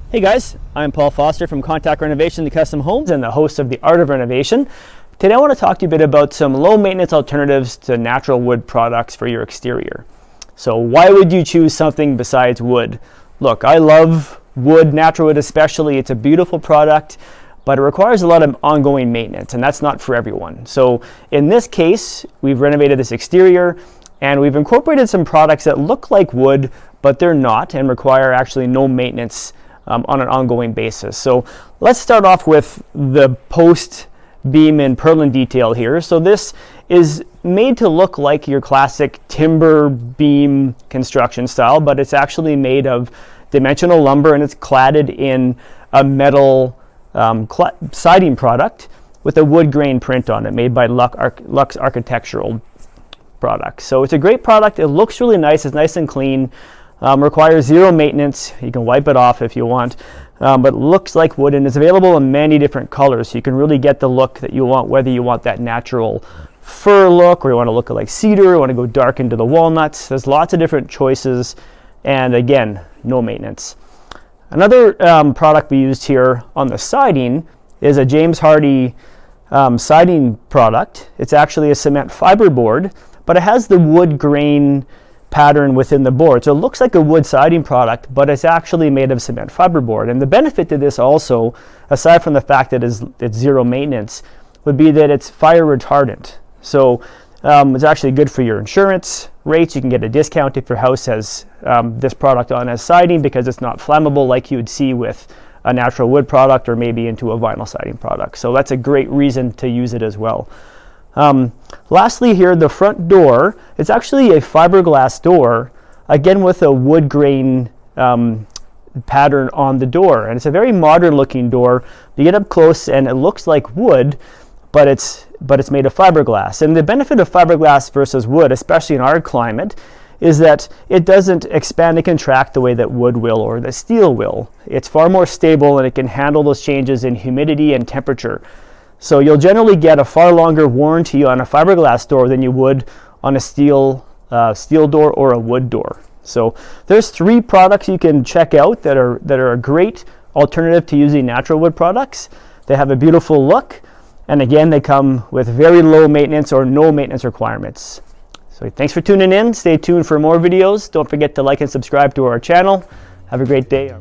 Hey guys, I'm Paul Foster from Contact Renovation to Custom Homes and the host of The Art of Renovation. Today I want to talk to you a bit about some low maintenance alternatives to natural wood products for your exterior. So why would you choose something besides wood? Look, I love wood, natural wood especially. It's a beautiful product, but it requires a lot of ongoing maintenance, and that's not for everyone. So in this case, we've renovated this exterior and we've incorporated some products that look like wood, but they're not and require actually no maintenance on an ongoing basis. So let's start off with the post beam and purlin detail here. So this is made to look like your classic timber beam construction style, but it's actually made of dimensional lumber and it's cladded in a metal siding product with a wood grain print on it made by Lux Architectural Products. So it's a great product. It looks really nice. It's nice and clean. Requires zero maintenance. You can wipe it off if you want, but looks like wood and is available in many different colors. So you can really get the look that you want, whether you want that natural fir look or you want to look like cedar, you want to go dark into the walnuts. There's lots of different choices, and again, no maintenance. Another product we used here on the siding is a James Hardie siding product. It's actually a cement fiber board, but it has the wood grain pattern within the board. So it looks like a wood siding product, but it's actually made of cement fiberboard. And the benefit to this also, aside from the fact that it's zero maintenance, would be that it's fire retardant. So it's actually good for your insurance rates. You can get a discount if your house has this product on as siding because it's not flammable like you would see with a natural wood product or maybe into a vinyl siding product. So that's a great reason to use it as well. Lastly here, the front door, it's actually a fiberglass door, again with a wood grain pattern on the door. And it's a very modern looking door. You get up close and it looks like wood, but it's made of fiberglass. And the benefit of fiberglass versus wood, especially in our climate, is that it doesn't expand and contract the way that wood will or that steel will. It's far more stable and it can handle those changes in humidity and temperature. So you'll generally get a far longer warranty on a fiberglass door than you would on a steel door or a wood door. So there's 3 products you can check out that are a great alternative to using natural wood products. They have a beautiful look, and again, they come with very low maintenance or no maintenance requirements. So thanks for tuning in. Stay tuned for more videos. Don't forget to like and subscribe to our channel. Have a great day.